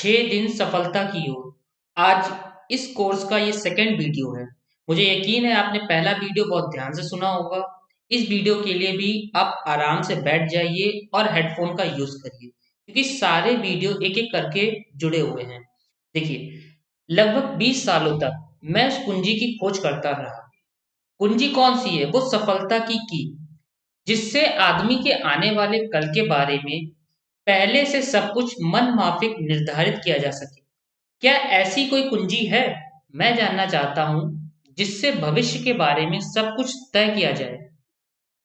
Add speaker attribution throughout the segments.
Speaker 1: छह दिन सफलता की ओर। आज इस कोर्स का ये सेकंड वीडियो है। मुझे यकीन है आपने पहला वीडियो बहुत ध्यान से सुना होगा। इस वीडियो के लिए भी आप आराम से बैठ जाइए और हेडफोन का यूज करिए, क्योंकि सारे वीडियो एक एक करके जुड़े हुए हैं। देखिए, लगभग 20 सालों तक मैं उस कुंजी की खोज करता रहा। कुंजी कौन सी है? वो सफलता की जिससे आदमी के आने वाले कल के बारे में पहले से सब कुछ मन माफिक निर्धारित किया जा सके। क्या ऐसी कोई कुंजी है? मैं जानना चाहता हूं, जिससे भविष्य के बारे में सब कुछ तय किया जाए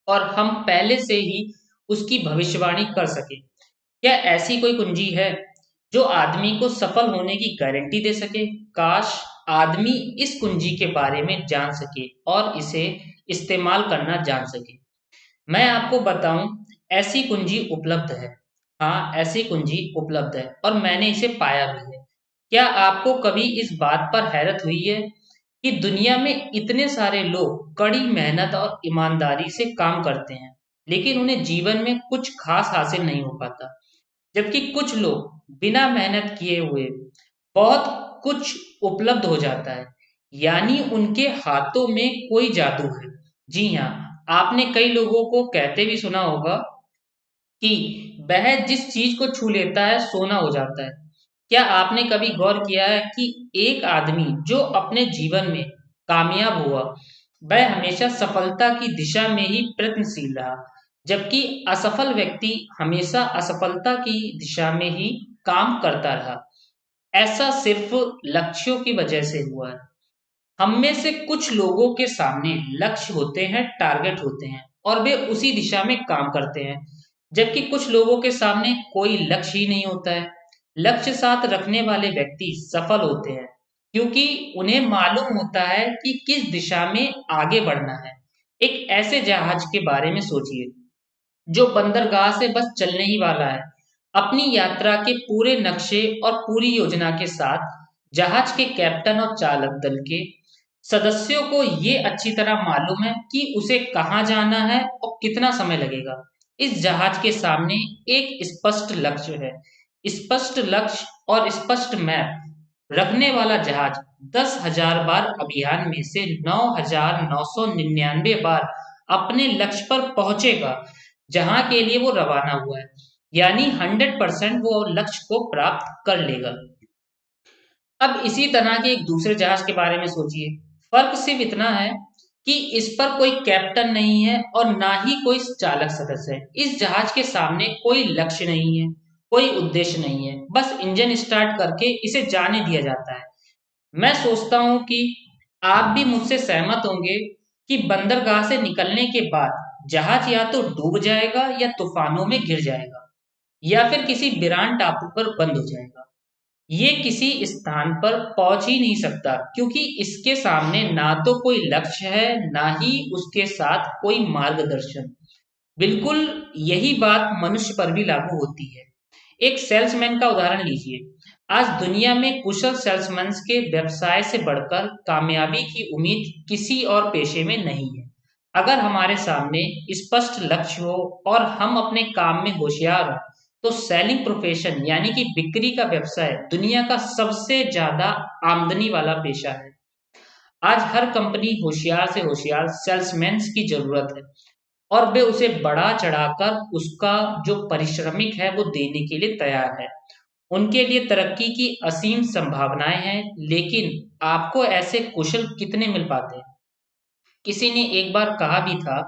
Speaker 1: और हम पहले से ही उसकी भविष्यवाणी कर सके। क्या ऐसी कोई कुंजी है जो आदमी को सफल होने की गारंटी दे सके? काश आदमी इस कुंजी के बारे में जान सके और इसे इस्तेमाल करना जान सके। मैं आपको बताऊं, ऐसी कुंजी उपलब्ध है। हाँ, ऐसी कुंजी उपलब्ध है और मैंने इसे पाया भी है। क्या आपको कभी इस बात पर हैरत हुई है कि दुनिया में इतने सारे लोग कड़ी मेहनत और ईमानदारी से काम करते हैं, लेकिन उन्हें जीवन में कुछ खास हासिल नहीं हो पाता, जबकि कुछ लोग बिना मेहनत किए हुए बहुत कुछ उपलब्ध हो जाता है। यानी उनके हाथों में कोई जादू है। जी हाँ, आपने कई लोगों को कहते भी सुना होगा कि वह जिस चीज को छू लेता है सोना हो जाता है। क्या आपने कभी गौर किया है कि एक आदमी जो अपने जीवन में कामयाब हुआ, वह हमेशा सफलता की दिशा में ही प्रयत्नशील रहा, जबकि असफल व्यक्ति हमेशा असफलता की दिशा में ही काम करता रहा। ऐसा सिर्फ लक्ष्यों की वजह से हुआ है। हम में से कुछ लोगों के सामने लक्ष्य होते हैं, टारगेट होते हैं, और वे उसी दिशा में काम करते हैं, जबकि कुछ लोगों के सामने कोई लक्ष्य ही नहीं होता है। लक्ष्य साथ रखने वाले व्यक्ति सफल होते हैं, क्योंकि उन्हें मालूम होता है कि किस दिशा में आगे बढ़ना है। एक ऐसे जहाज के बारे में सोचिए जो बंदरगाह से बस चलने ही वाला है। अपनी यात्रा के पूरे नक्शे और पूरी योजना के साथ जहाज के कैप्टन और चालक दल के सदस्यों को ये अच्छी तरह मालूम है कि उसे कहाँ जाना है और कितना समय लगेगा। इस जहाज के सामने एक स्पष्ट लक्ष्य है। स्पष्ट लक्ष्य और स्पष्ट मैप रखने वाला जहाज 10,000 बार अभियान में से 9,999 बार अपने लक्ष्य पर पहुंचेगा जहां के लिए वो रवाना हुआ है। यानी 100% वो लक्ष्य को प्राप्त कर लेगा। अब इसी तरह के एक दूसरे जहाज के बारे में सोचिए। फर्क सिर्फ इतना है कि इस पर कोई कैप्टन नहीं है और ना ही कोई चालक सदस्य है। इस जहाज के सामने कोई लक्ष्य नहीं है, कोई उद्देश्य नहीं है, बस इंजन स्टार्ट करके इसे जाने दिया जाता है। मैं सोचता हूं कि आप भी मुझसे सहमत होंगे कि बंदरगाह से निकलने के बाद जहाज या तो डूब जाएगा या तूफानों में घिर जाएगा या फिर किसी वीरान टापू पर बंद हो जाएगा। ये किसी स्थान पर पहुंच ही नहीं सकता, क्योंकि इसके सामने ना तो कोई लक्ष्य है, ना ही उसके साथ कोई मार्गदर्शन। बिल्कुल यही बात मनुष्य पर भी लागू होती है। एक सेल्समैन का उदाहरण लीजिए। आज दुनिया में कुशल सेल्समैन के व्यवसाय से बढ़कर कामयाबी की उम्मीद किसी और पेशे में नहीं है। अगर हमारे सामने स्पष्ट लक्ष्य हो और हम अपने काम में होशियार हों, तो सेलिंग प्रोफेशन यानी कि बिक्री का व्यवसाय दुनिया का सबसे ज्यादा आमदनी वाला पेशा है। आज हर कंपनी होशियार से होशियार सेल्समैन की जरूरत है और वे उसे बढ़ा चढ़ाकर उसका जो परिश्रमिक है वो देने के लिए तैयार है। उनके लिए तरक्की की असीम संभावनाएं हैं, लेकिन आपको ऐसे कुशल कितने मिल पाते हैं? किसी ने एक बार कहा भी था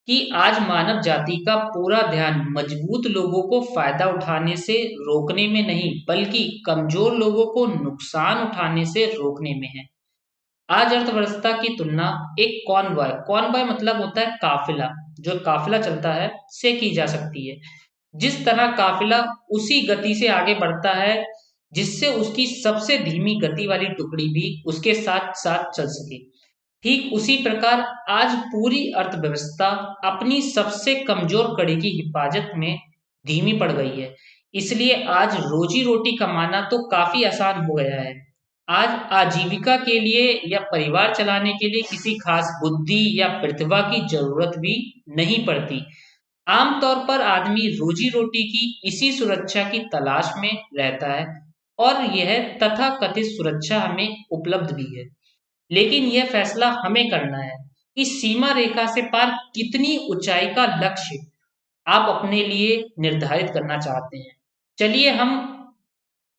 Speaker 1: कि आज मानव जाति का पूरा ध्यान मजबूत लोगों को फायदा उठाने से रोकने में नहीं, बल्कि कमजोर लोगों को नुकसान उठाने से रोकने में है। आज अर्थव्यवस्था की तुलना एक कॉनवॉय कॉनवॉय मतलब होता है काफिला, जो काफिला चलता है, से की जा सकती है। जिस तरह काफिला उसी गति से आगे बढ़ता है जिससे उसकी सबसे धीमी गति वाली टुकड़ी भी उसके साथ साथ चल सके, ठीक उसी प्रकार आज पूरी अर्थव्यवस्था अपनी सबसे कमजोर कड़ी की हिफाजत में धीमी पड़ गई है। इसलिए आज रोजी रोटी कमाना तो काफी आसान हो गया है। आज आजीविका के लिए या परिवार चलाने के लिए किसी खास बुद्धि या प्रतिभा की जरूरत भी नहीं पड़ती। आमतौर पर आदमी रोजी रोटी की इसी सुरक्षा की तलाश में रहता है और यह तथाकथित सुरक्षा हमें उपलब्ध भी है। लेकिन यह फैसला हमें करना है कि सीमा रेखा से पार कितनी ऊंचाई का लक्ष्य आप अपने लिए निर्धारित करना चाहते हैं। चलिए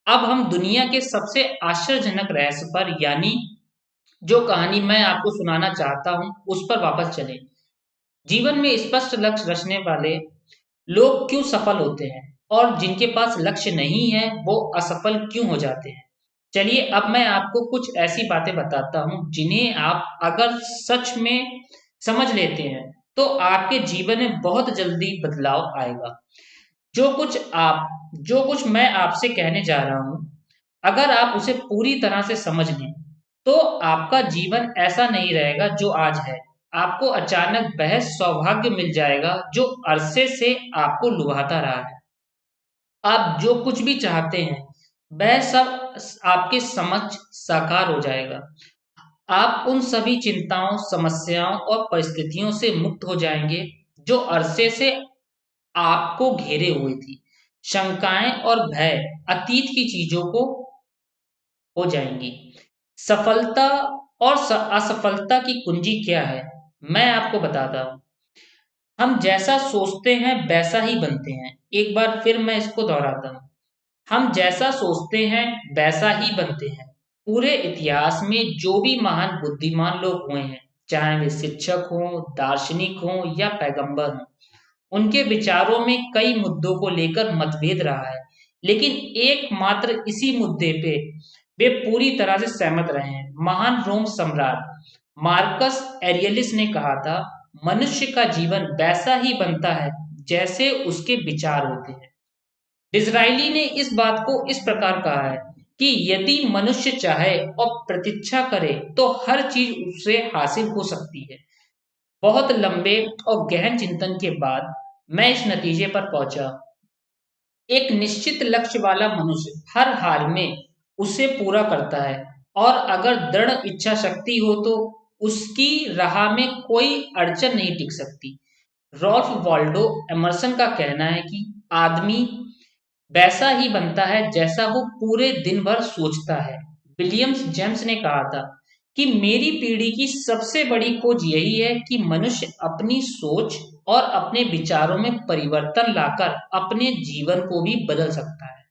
Speaker 1: अब हम दुनिया के सबसे आश्चर्यजनक रहस्य पर, यानी जो कहानी मैं आपको सुनाना चाहता हूं, उस पर वापस चलें। जीवन में स्पष्ट लक्ष्य रचने वाले लोग क्यों सफल होते हैं और जिनके पास लक्ष्य नहीं है वो असफल क्यों हो जाते हैं। चलिए अब मैं आपको कुछ ऐसी बातें बताता हूं जिन्हें आप अगर सच में समझ लेते हैं तो आपके जीवन में बहुत जल्दी बदलाव आएगा। जो कुछ मैं आपसे कहने जा रहा हूं, अगर आप उसे पूरी तरह से समझ लें तो आपका जीवन ऐसा नहीं रहेगा जो आज है। आपको अचानक वह सौभाग्य मिल जाएगा जो अरसे से आपको लुभाता रहा है। आप जो कुछ भी चाहते हैं वह सब आपके समक्ष साकार हो जाएगा। आप उन सभी चिंताओं, समस्याओं और परिस्थितियों से मुक्त हो जाएंगे जो अरसे से आपको घेरे हुए थी। शंकाएं और भय अतीत की चीजों को हो जाएंगी। सफलता और असफलता की कुंजी क्या है, मैं आपको बताता हूं। हम जैसा सोचते हैं वैसा ही बनते हैं। एक बार फिर मैं इसको दोहराता हूं। हम जैसा सोचते हैं वैसा ही बनते हैं। पूरे इतिहास में जो भी महान बुद्धिमान लोग हुए हैं, चाहे वे शिक्षक हों, दार्शनिक हों या पैगंबर हों, उनके विचारों में कई मुद्दों को लेकर मतभेद रहा है, लेकिन एकमात्र इसी मुद्दे पे वे पूरी तरह से सहमत रहे हैं। महान रोम सम्राट मार्कस एरियलिस ने कहा था, मनुष्य का जीवन वैसा ही बनता है जैसे उसके विचार होते हैं। डिज़राइली ने इस बात को इस प्रकार कहा है कि यदि मनुष्य चाहे और प्रतीक्षा करे तो हर चीज उससे हासिल हो सकती है। बहुत लंबे और गहन चिंतन के बाद मैं इस नतीजे पर पहुंचा, एक निश्चित लक्ष्य वाला मनुष्य हर हाल में उसे पूरा करता है और अगर दृढ़ इच्छा शक्ति हो तो उसकी राह में कोई अड़चन नहीं टिक सकती। रॉल्फ वॉल्डो एमर्सन का कहना है कि आदमी वैसा ही बनता है जैसा वो पूरे दिन भर सोचता है। विलियम्स जेम्स ने कहा था कि मेरी पीढ़ी की सबसे बड़ी खोज यही है कि मनुष्य अपनी सोच और अपने विचारों में परिवर्तन लाकर अपने जीवन को भी बदल सकता है।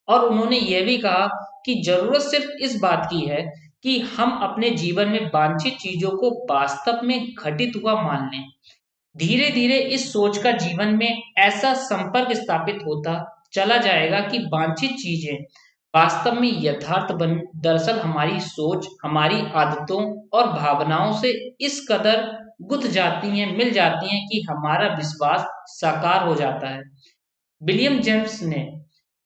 Speaker 1: और उन्होंने यह भी कहा कि जरूरत सिर्फ इस बात की है कि हम अपने जीवन में वांछित चीजों को वास्तव में घटित हुआ मान लें। धीरे धीरे इस सोच का जीवन में ऐसा संपर्क स्थापित होता चला जाएगा कि वांछित चीजें वास्तव में यथार्थ बन। दरअसल हमारी सोच हमारी आदतों और भावनाओं से इस कदर गुथ जाती हैं, मिल जाती हैं कि हमारा विश्वास साकार हो जाता है। विलियम जेम्स ने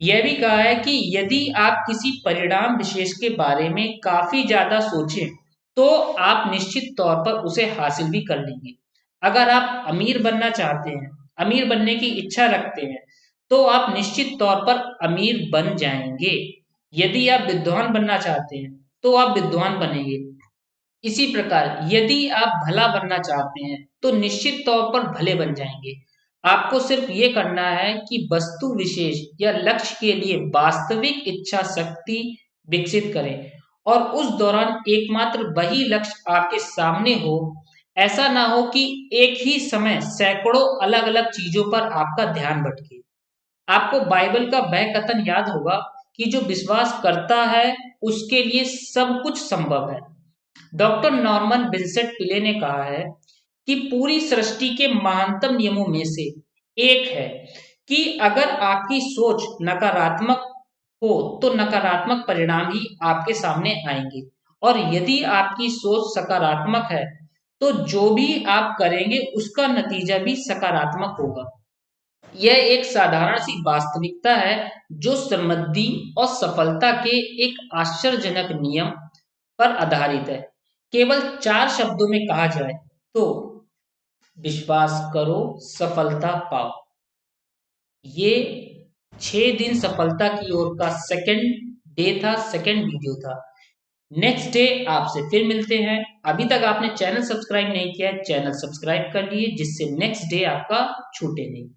Speaker 1: यह भी कहा है कि यदि आप किसी परिणाम विशेष के बारे में काफी ज्यादा सोचें तो आप निश्चित तौर पर उसे हासिल भी कर लेंगे। अगर आप अमीर बनना चाहते हैं, अमीर बनने की इच्छा रखते हैं, तो आप निश्चित तौर पर अमीर बन जाएंगे। यदि आप विद्वान बनना चाहते हैं तो आप विद्वान बनेंगे। इसी प्रकार यदि आप भला बनना चाहते हैं तो निश्चित तौर पर भले बन जाएंगे। आपको सिर्फ ये करना है कि वस्तु विशेष या लक्ष्य के लिए वास्तविक इच्छा शक्ति विकसित करें और उस दौरान एकमात्र वही लक्ष्य आपके सामने हो। ऐसा ना हो कि एक ही समय सैकड़ों अलग अलग चीजों पर आपका ध्यान भटके। आपको बाइबल का वह कथन याद होगा कि जो विश्वास करता है उसके लिए सब कुछ संभव है। डॉक्टर नॉर्मन विंसेंट पिले ने कहा है कि पूरी सृष्टि के महानतम नियमों में से एक है कि अगर आपकी सोच नकारात्मक हो तो नकारात्मक परिणाम ही आपके सामने आएंगे, और यदि आपकी सोच सकारात्मक है तो जो भी आप करेंगे उसका नतीजा भी सकारात्मक होगा। यह एक साधारण सी वास्तविकता है जो समृद्धि और सफलता के एक आश्चर्यजनक नियम पर आधारित है। केवल 4 शब्दों में कहा जाए तो विश्वास करो, सफलता पाओ। ये 6 दिन सफलता की ओर का सेकंड डे था, सेकंड वीडियो था। नेक्स्ट डे आपसे फिर मिलते हैं। अभी तक आपने चैनल सब्सक्राइब नहीं किया है, चैनल सब्सक्राइब कर लिए जिससे नेक्स्ट डे आपका छूटे नहीं।